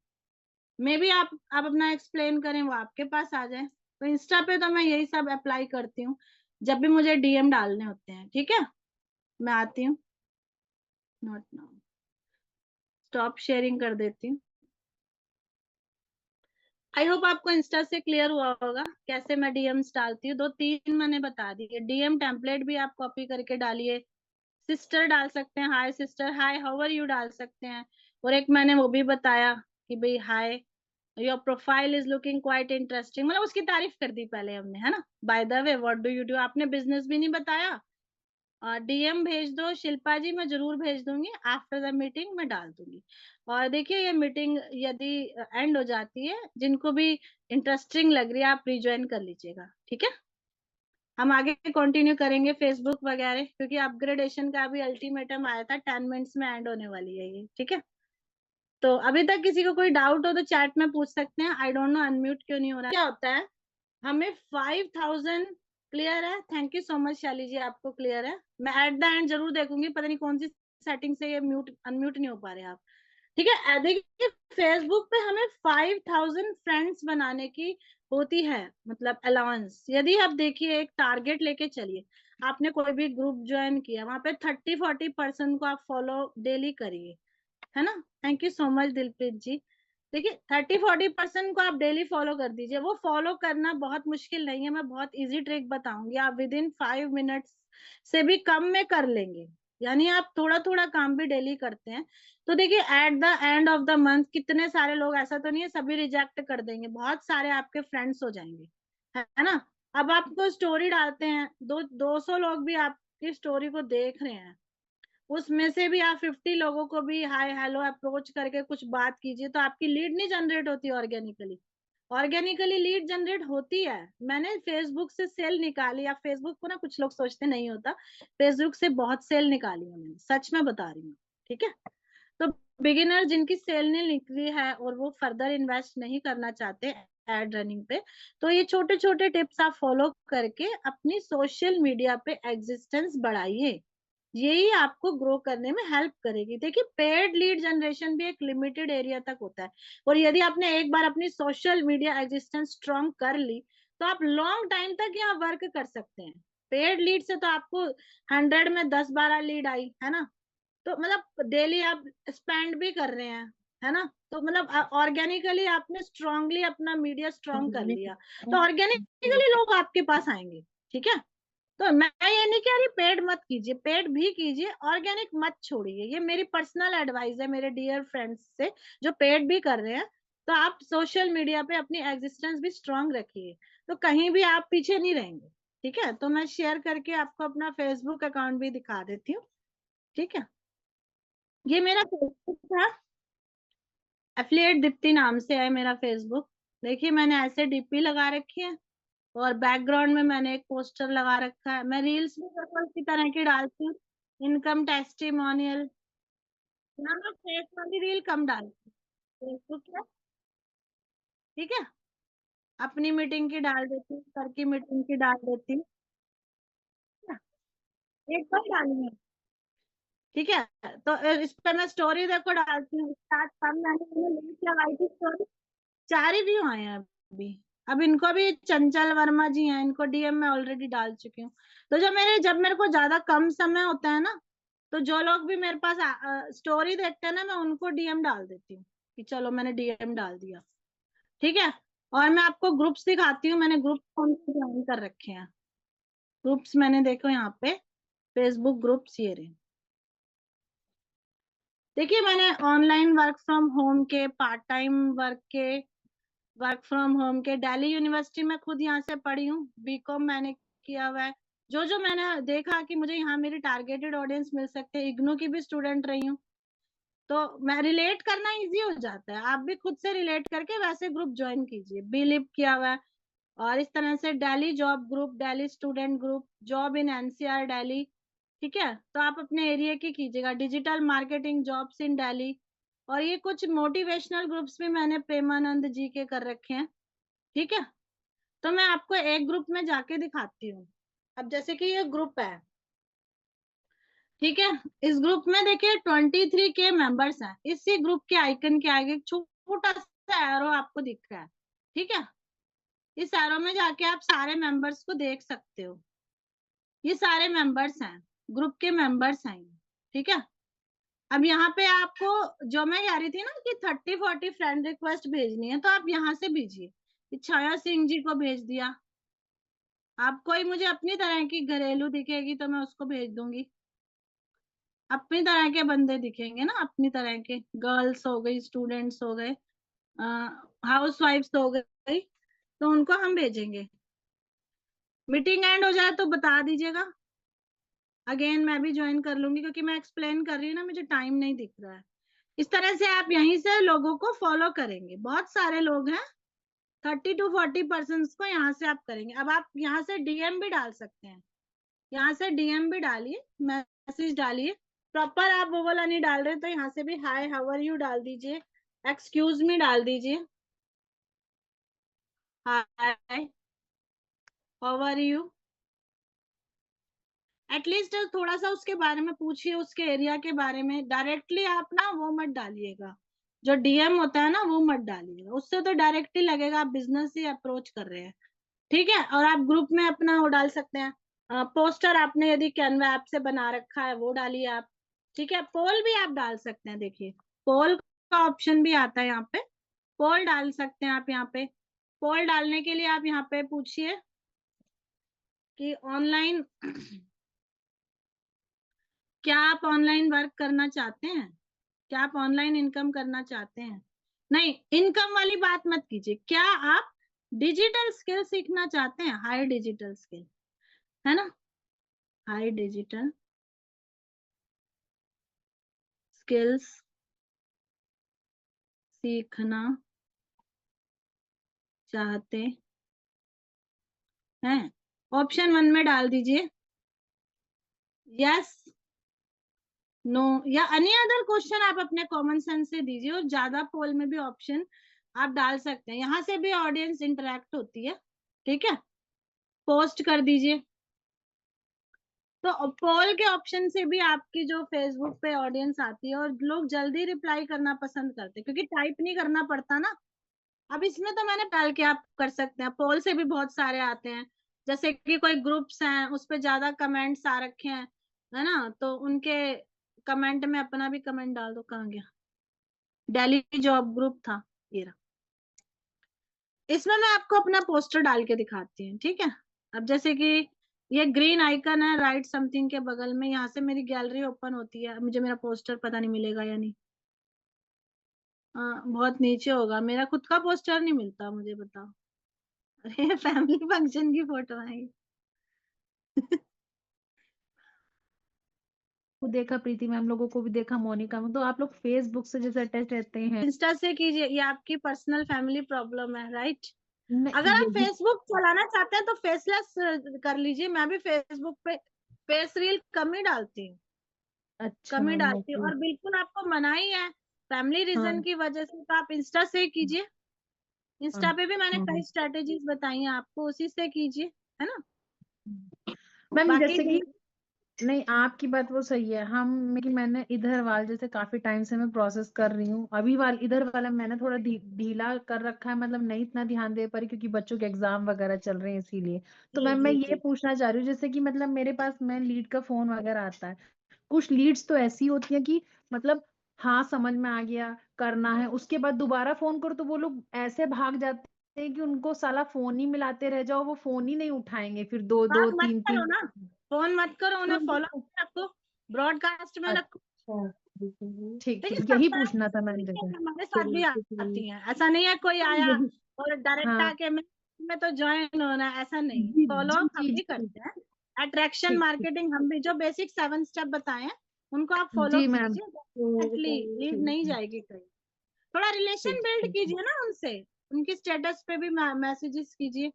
मे भी आप अपना एक्सप्लेन करें, वो आपके पास आ जाए। तो इंस्टा पे तो मैं यही सब अप्लाई करती हूँ जब भी मुझे डीएम डालने होते हैं, ठीक है। मैं आती हूँ, नॉट नाउ, स्टॉप शेयरिंग कर देती हूँ। आई होप आपको इंस्टा से क्लियर हुआ होगा कैसे मैं डीएम्स डालती हूँ। 2-3 मैंने बता दिए। डीएम टेम्पलेट भी आप कॉपी करके डालिए। सिस्टर डाल सकते हैं, hi sister, hi how are you डाल सकते हैं। और एक मैंने वो भी बताया कि भाई hi, your profile is looking quite interesting, मतलब उसकी तारीफ कर दी पहले हमने, है ना। By the way what do you do, आपने बिजनेस भी नहीं बताया। डीएम भेज दो शिल्पा जी, मैं जरूर भेज दूंगी, आफ्टर द मीटिंग मैं डाल दूंगी। और देखिए ये मीटिंग यदि एंड हो जाती है, जिनको भी इंटरेस्टिंग लग रही है आप रिज्वाइन कर लीजिएगा, ठीक है। हम आगे कंटिन्यू करेंगे फेसबुक वगैरह, क्योंकि अपग्रेडेशन का भी अल्टीमेटम आया था, 10 मिनट्स में एंड होने वाली है ये, ठीक है। तो अभी तक किसी को कोई डाउट हो तो चैट में पूछ सकते हैं। आई डोंट नो अनम्यूट क्यों नहीं हो रहा है, क्या होता है। हमें 5000 क्लियर है, थैंक यू सो मच शाली जी, आपको क्लियर है। मैं एट द एंड जरूर देखूंगी, पता नहीं कौन सी सेटिंग से ये म्यूट अनम्यूट नहीं हो पा रहे आप, ठीक है। देखिए फेसबुक पे हमें 5000 फ्रेंड्स बनाने की होती है, मतलब अलाउंस। यदि आप देखिए एक टारगेट लेके चलिए, आपने कोई भी ग्रुप ज्वाइन किया, वहां पे 30-40% को आप फॉलो डेली करिए, है ना। Thank you so much Dilpreet ji. देखिए 30-40% को आप डेली फॉलो कर दीजिए। वो फॉलो करना बहुत मुश्किल नहीं है, मैं बहुत इजी ट्रिक बताऊंगी, आप विद इन 5 मिनट्स से भी कम में कर लेंगे। यानी आप थोड़ा थोड़ा काम भी डेली करते हैं, तो देखिए at the end of the month कितने सारे लोग, ऐसा तो नहीं है सभी रिजेक्ट कर देंगे, बहुत सारे आपके फ्रेंड्स हो जाएंगे, है ना। अब आपको स्टोरी डालते हैं, 200 लोग भी आपकी स्टोरी को देख रहे हैं, उसमें से भी आप 50 लोगों को भी हाय हेलो अप्रोच करके कुछ बात कीजिए, तो आपकी लीड नहीं जनरेट होती ऑर्गेनिकली। ऑर्गेनिकली लीड जनरेट होती है। मैंने फेसबुक से सेल निकाली, या फेसबुक को ना कुछ लोग सोचते नहीं होता, फेसबुक से बहुत सेल निकाली है मैंने, सच में बता रही हूँ, ठीक है। तो बिगिनर जिनकी सेल नहीं निकली है और वो फर्दर इन्वेस्ट नहीं करना चाहते एड रनिंग पे, तो ये छोटे छोटे टिप्स आप फॉलो करके अपनी सोशल मीडिया पे एग्जिस्टेंस बढ़ाइए, यही आपको ग्रो करने में हेल्प करेगी। देखिए पेड लीड जनरेशन भी एक लिमिटेड एरिया तक होता है, और यदि आपने एक बार अपनी सोशल मीडिया एग्जिस्टेंस स्ट्रॉन्ग कर ली, तो आप लॉन्ग टाइम तक यहाँ वर्क कर सकते हैं। पेड लीड से तो आपको 100 में 10-12 लीड आई है ना, तो मतलब डेली आप स्पेंड भी कर रहे हैं, है ना, तो मतलब ऑर्गेनिकली आपने स्ट्रांगली अपना मीडिया स्ट्रांग कर लिया, तो ऑर्गेनिकली लोग आपके पास आएंगे, ठीक है। तो मैं ये नहीं कह रही पेड मत कीजिए, पेड भी कीजिए, ऑर्गेनिक मत छोड़िए, ये मेरी पर्सनल एडवाइस है मेरे डियर फ्रेंड्स से जो पेड भी कर रहे हैं। तो आप सोशल मीडिया पे अपनी एग्जिस्टेंस भी स्ट्रांग रखिए, तो कहीं भी आप पीछे नहीं रहेंगे, ठीक है। तो मैं शेयर करके आपको अपना फेसबुक अकाउंट भी दिखा देती हूँ, ठीक है। ये मेरा फेसबुक था, एफिलिएट दीप्ति नाम से है मेरा फेसबुक। देखिए मैंने ऐसे डीपी लगा रखी है, और बैकग्राउंड में मैंने एक पोस्टर लगा रखा है। मैं रील्स भी बिल्कुल इसी तरह की डालती हूँ, इनकम टेस्टिमोनियल, ना मैं फेक वाली रील कम डालती हूँ, फेसबुक पे, ठीक है। अपनी मीटिंग की डाल देती हूँ, सर की मीटिंग की डाल देती हूँ, ठीक है? एक बार डाली है, ठीक है। तो इस पे मैं स्टोरी देखो डालती हूँ, स्टार्ट कम मैंने लिंक लगाई थी स्टोरी, 4 ही व्यू आए हैं अभी। अब इनको भी, चंचल वर्मा जी हैं, इनको डीएम में ऑलरेडी डाल चुकी हूँ। तो जब मेरे को ज्यादा कम समय होता है ना, तो जो लोग भी मेरे पास स्टोरी देखते हैं ना, मैं उनको डीएम डाल देती हूँ कि चलो मैंने डीएम डाल दिया, ठीक है। और मैं आपको ग्रुप्स दिखाती हूँ, मैंने ग्रुप कौन से ज्वाइन कर रखे हैं। ग्रुप्स मैंने देखो यहाँ पे, फेसबुक ग्रुप्स ये रहे। देखिए मैंने ऑनलाइन वर्क फ्रॉम होम के, पार्ट टाइम वर्क के, वर्क फ्रॉम होम के, दिल्ली यूनिवर्सिटी में खुद यहाँ से पढ़ी हूँ, बीकॉम मैंने किया हुआ है। जो जो मैंने देखा कि मुझे यहाँ मेरी टारगेटेड ऑडियंस मिल सकते हैं, इग्नू की भी स्टूडेंट रही हूँ, तो मैं रिलेट करना इजी हो जाता है। आप भी खुद से रिलेट करके वैसे ग्रुप ज्वाइन कीजिए, बीलिप किया हुआ है। और इस तरह से Delhi job group, Delhi student group, job in NCR Delhi, ठीक है। तो आप अपने एरिया की कीजिएगा, digital marketing jobs in Delhi. और ये कुछ मोटिवेशनल ग्रुप्स भी मैंने प्रेमानंद जी के कर रखे हैं, ठीक है। तो मैं आपको एक ग्रुप में जाके दिखाती हूँ। अब जैसे कि ये ग्रुप है, ठीक है। इस ग्रुप में देखिए 23 के मेंबर्स हैं। इसी ग्रुप के आइकन के आगे एक छोटा सा एरो आपको दिख रहा है, ठीक है। इस एरो में जाके आप सारे मेंबर्स को देख सकते हो, ये सारे मेंबर्स हैं, ग्रुप के मेंबर्स हैं, ठीक है। अब यहाँ पे आपको, जो मैं कह रही थी ना कि 30-40 फ्रेंड रिक्वेस्ट भेजनी है, तो आप यहाँ से भेजिए। छाया सिंह जी को भेज दिया। आप कोई मुझे अपनी तरह की घरेलू दिखेगी तो मैं उसको भेज दूंगी, अपनी तरह के बंदे दिखेंगे ना, अपनी तरह के, गर्ल्स हो गई, स्टूडेंट्स हो गए, हाउस वाइफ्स हो गई, तो उनको हम भेजेंगे। मीटिंग एंड हो जाए तो बता दीजिएगा, अगेन मैं भी ज्वाइन कर लूंगी, क्योंकि मैं एक्सप्लेन कर रही हूँ ना, मुझे टाइम नहीं दिख रहा है। इस तरह से आप यहीं से लोगों को फॉलो करेंगे, बहुत सारे लोग हैं, 30-40% को यहाँ से आप करेंगे। अब आप यहाँ से डीएम भी डाल सकते हैं, यहाँ से डीएम भी डालिए, मैसेज डालिए। प्रॉपर आप वो वाला नहीं डाल रहे तो यहाँ से भी हाय हाउ आर यू डाल दीजिए, एक्सक्यूज मी डाल दीजिए, hi how are you. At least थोड़ा सा उसके बारे में पूछिए, उसके एरिया के बारे में। डायरेक्टली आप ना वो मत डालिएगा, जो डीएम होता है ना वो मत डालिएगा, उससे तो डायरेक्टली लगेगा आप बिजनेस ही अप्रोच कर रहे हैं, ठीक है। और आप ग्रुप में अपना वो डाल सकते हैं, पोस्टर आपने यदि कैनवा ऐप से बना रखा है वो डालिए आप, ठीक है। पोल भी आप डाल सकते हैं, देखिए पोल का ऑप्शन भी आता है यहाँ पे, पोल डाल सकते हैं आप यहाँ पे। पोल डालने के लिए आप यहाँ पे पूछिए कि ऑनलाइन क्या आप ऑनलाइन वर्क करना चाहते हैं? क्या आप ऑनलाइन इनकम करना चाहते हैं? नहीं, इनकम वाली बात मत कीजिए। क्या आप डिजिटल स्किल सीखना चाहते हैं? हाई डिजिटल स्किल, है ना? हाई डिजिटल स्किल्स सीखना चाहते हैं? ऑप्शन 1 में डाल दीजिए यस, नो, या एनी अदर क्वेश्चन आप अपने कॉमन सेंस से दीजिए। और ज्यादा पोल में भी ऑप्शन आप डाल सकते हैं, यहाँ से भी ऑडियंस इंटरेक्ट होती है, ठीक है? पोस्ट कर दीजिए। तो पोल के ऑप्शन से भी आपकी जो फेसबुक पे ऑडियंस आती है, और लोग जल्दी रिप्लाई करना पसंद करते हैं क्योंकि टाइप नहीं करना पड़ता ना। अब इसमें तो मैंने डाल के आप कर सकते हैं। पोल से भी बहुत सारे आते हैं, जैसे कि कोई ग्रुप्स हैं उस पे ज्यादा कमेंट्स आ रखे हैं, है ना? तो उनके कमेंट में अपना भी कमेंट डाल दो। कहाँ गया? दिल्ली जॉब ग्रुप था, ये रहा। इसमें मैं आपको अपना पोस्टर डाल के दिखाती हूँ, ठीक है? अब जैसे कि ये ग्रीन आइकन है राइट समथिंग के बगल में, यहाँ से मेरी गैलरी ओपन होती है। मुझे मेरा पोस्टर पता नहीं मिलेगा या नहीं। बहुत नीचे होगा। मेरा खुद का पोस्टर नहीं मिलता मुझे, बताओ। अरे फैमिली फंक्शन की फोटो है ये। को देखा, प्रीति मैम लोगों को भी देखा, मोनिका में। तो आप लोग फेसबुक से जैसे अटैच रहते हैं? इंस्टा से कीजिए, ये आपकी पर्सनल फैमिली प्रॉब्लम है, राइट? नहीं, अगर आप यही। फेसबुक चलाना चाहते हैं तो फेसलेस कर लीजिए। मैं भी फेसबुक पे फेस रील कम ही डालती हूँ, अच्छा कम ही मैम, डालती हूँ। ओके। और बिल्कुल आपको मना ही है फैमिली रीजन हाँ। की वजह से, तो आप इंस्टा से ही कीजिए। इंस्टा पे भी मैंने अच्छा कई स्ट्रेटेजीज बताई हैं आपको, उसी से कीजिए, है ना? मैम, बाकी जैसे कि नहीं, आपकी बात वो सही है। मैंने इधर वाल जैसे काफी टाइम से मैं प्रोसेस कर रही हूँ। अभी इधर वाला मैंने थोड़ा ढीला कर रखा है, मतलब नहीं इतना ध्यान दे पा रही क्योंकि बच्चों के एग्जाम वगैरह चल रहे हैं इसीलिए। तो जी मैम मैं जी ये जी पूछना चाह रही हूँ, जैसे कि मतलब मेरे पास मैं लीड का फोन वगैरह आता है। कुछ लीड्स तो ऐसी होती है कि मतलब हाँ समझ में आ गया, करना है, उसके बाद दोबारा फोन करो तो वो लोग ऐसे भाग जाते हैं कि उनको साला फोन ही मिलाते रह जाओ, वो फोन ही नहीं उठाएंगे फिर दो बात दो मत तीन करो तीन। ना, फोन मत करो, तो उन्हें फॉलो रखो, ब्रॉडकास्ट में रखो। अच्छा, ठीक देखिए ठीक, सब यही तरह पूछना था मैंने की जगह। हमारे साथ भी आती हैं। ऐसा नहीं है कोई हाँ, आया यही। और डायरेक्ट हाँ। आके में तो ज्वाइन होना है, ऐसा नहीं। जी फॉलो जी हम जी भी जी। करते हैं, अट्रैक्शन ठीक ठीक। मार्केटिंग हम भी, जो बेसिक 7 स्टेप बताए हैं उनको आप फॉलो जी मैम। कीजिए। डेफिनेटली लीड नहीं ठीक जाएगी कहीं। थोड़ा रिलेशन ठीक बिल्ड ठीक कीजिए ना उनसे, उनकी स्टेटस पे भी मैसेजेस कीजिए,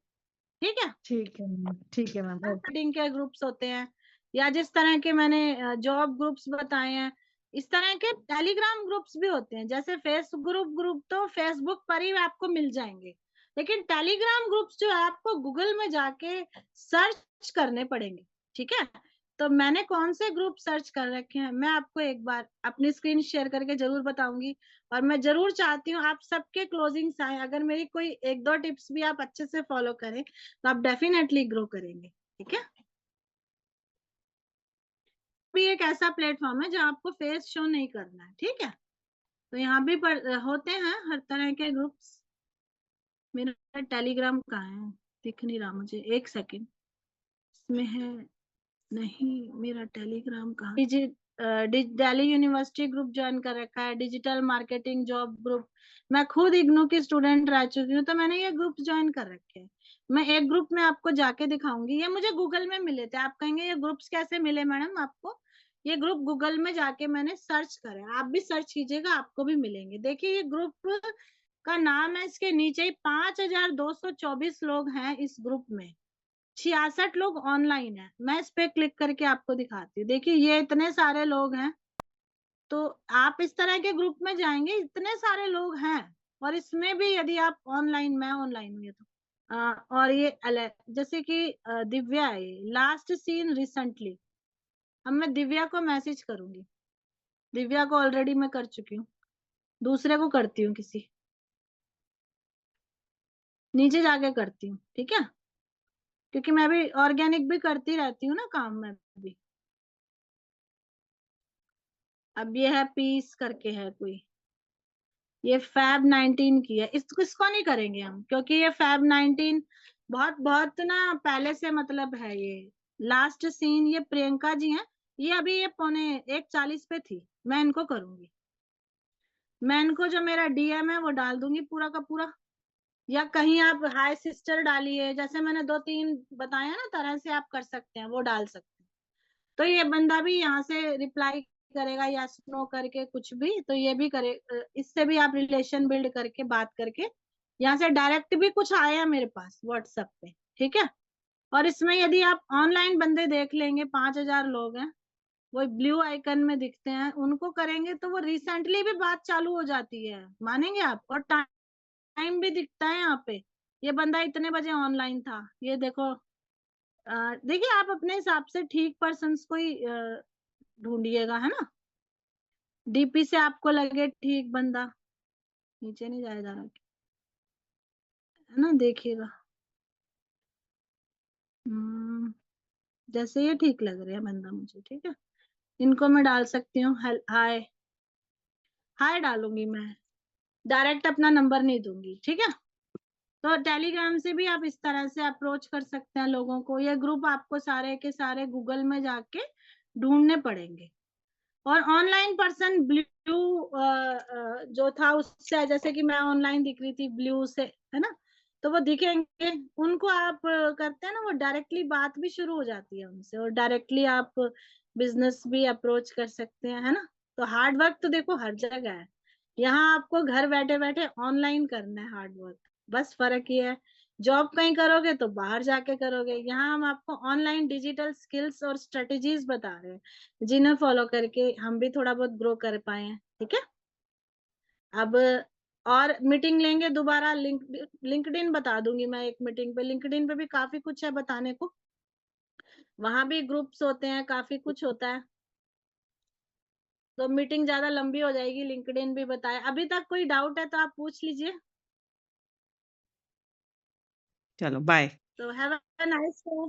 ठीक है? ठीक है मैम, ठीक है मैम, ओके। मार्केटिंग के ग्रुप्स होते हैं, या जिस तरह के मैंने जॉब ग्रुप्स बताए हैं, इस तरह के टेलीग्राम ग्रुप्स भी होते हैं। जैसे ग्रुप तो फेसबुक पर ही आपको मिल जाएंगे, लेकिन टेलीग्राम ग्रुप्स जो है आपको गूगल में जाके सर्च करने पड़ेंगे, ठीक है? तो मैंने कौन से ग्रुप सर्च कर रखे हैं मैं आपको एक बार अपनी स्क्रीन शेयर करके जरूर बताऊंगी। और मैं जरूर चाहती हूँ आप सबके क्लोजिंग्स आए। अगर मेरी कोई 1-2 टिप्स भी आप अच्छे से फॉलो करें तो आप डेफिनेटली ग्रो करेंगे, ठीक है? भी एक ऐसा प्लेटफॉर्म है जहाँ आपको फेस शो नहीं करना है, ठीक है? तो यहाँ भी होते हैं हर तरह के ग्रुप्स। मेरा टेलीग्राम कहाँ है? दिख नहीं रहा मुझे, एक सेकेंड। इसमें है नहीं, मेरा टेलीग्राम कहाँ? दिल्ली यूनिवर्सिटी ग्रुप ज्वाइन कर रखा है, डिजिटल मार्केटिंग जॉब ग्रुप। मैं खुद इग्नू की स्टूडेंट रह चुकी हूँ, तो मैंने ये ग्रुप ज्वाइन कर रखे हैं। मैं एक ग्रुप में आपको जाके दिखाऊंगी, ये मुझे गूगल में मिले थे। आप कहेंगे ये ग्रुप्स कैसे मिले मैडम आपको? ये ग्रुप गूगल में जाके मैंने सर्च करे, आप भी सर्च कीजिएगा आपको भी मिलेंगे। देखिए ये ग्रुप का नाम है, इसके नीचे ही 5224 लोग हैं इस ग्रुप में, 66 लोग ऑनलाइन है। मैं इस पे क्लिक करके आपको दिखाती हूँ। देखिए ये इतने सारे लोग हैं। तो आप इस तरह के ग्रुप में जाएंगे, इतने सारे लोग हैं। और इसमें भी यदि आप ऑनलाइन, मैं ऑनलाइन हूँ ये तो और ये जैसे कि दिव्या है, लास्ट सीन रिसेंटली। अब मैं दिव्या को मैसेज करूंगी, दिव्या को ऑलरेडी मैं कर चुकी हूँ, दूसरे को करती हूँ, किसी नीचे जाके करती हूँ, ठीक है? क्योंकि मैं भी ऑर्गेनिक भी करती रहती हूँ ना काम में भी। अब ये है पीस करके है कोई, ये फैब 19 की है। इसको नहीं करेंगे हम, क्योंकि ये फैब 19 बहुत बहुत ना पहले से मतलब है। ये लास्ट सीन ये प्रियंका जी हैं, ये अभी ये 1:40 पे थी, मैं इनको करूंगी। मैं इनको जो मेरा डीएम है वो डाल दूंगी पूरा का पूरा, या कहीं आप हाय सिस्टर डालिए, जैसे मैंने 2-3 बताया ना तरह से आप कर सकते हैं, वो डाल सकते हैं। तो ये बंदा भी यहाँ से रिप्लाई करेगा या नो करके कुछ भी, तो ये भी करे। इससे भी आप रिलेशन बिल्ड करके बात करके, यहाँ से डायरेक्ट भी कुछ आया मेरे पास व्हाट्सएप पे, ठीक है। और इसमें यदि आप ऑनलाइन बंदे देख लेंगे, 5,000 लोग हैं, वो ब्लू आइकन में दिखते हैं, उनको करेंगे तो वो रिसेंटली भी बात चालू हो जाती है, मानेंगे आप। और टाइम भी दिखता है यहाँ पे, ये बंदा इतने बजे ऑनलाइन था, ये देखो। देखिए आप अपने हिसाब से ठीक पर्सन्स को ही ढूंढिएगा, है ना। डीपी से आपको लगे ठीक बंदा, नीचे नहीं जाया जा रहा, है ना, देखिएगा। हम्म, जैसे ये ठीक लग रहा है बंदा मुझे, ठीक है, इनको मैं डाल सकती हूँ। हाय, हाय डालूंगी मैं, डायरेक्ट अपना नंबर नहीं दूंगी, ठीक है। तो टेलीग्राम से भी आप इस तरह से अप्रोच कर सकते हैं लोगों को। ये ग्रुप आपको सारे के सारे गूगल में जाके ढूंढने पड़ेंगे। और ऑनलाइन पर्सन ब्लू जो था उससे, जैसे कि मैं ऑनलाइन दिख रही थी ब्लू से, है ना, तो वो दिखेंगे। उनको आप करते हैं ना, वो डायरेक्टली बात भी शुरू हो जाती है उनसे, और डायरेक्टली आप बिजनेस भी अप्रोच कर सकते हैं, है ना। तो हार्ड वर्क तो देखो हर जगह है, यहाँ आपको घर बैठे बैठे ऑनलाइन करना है हार्ड वर्क। बस फर्क ये है, जॉब कहीं करोगे तो बाहर जाके करोगे, यहाँ हम आपको ऑनलाइन डिजिटल स्किल्स और स्ट्रेटेजीज बता रहे हैं, जिन्हें फॉलो करके हम भी थोड़ा बहुत ग्रो कर पाए हैं, ठीक है। अब और मीटिंग लेंगे दोबारा, लिंक्डइन बता दूंगी मैं एक मीटिंग पे। लिंक्डइन पे भी काफी कुछ है बताने को, वहां भी ग्रुप्स होते हैं, काफी कुछ होता है। तो मीटिंग ज्यादा लंबी हो जाएगी, लिंक्डइन भी बताए। अभी तक कोई डाउट है तो आप पूछ लीजिए। चलो बाय। तो हैव अ नाइस डे।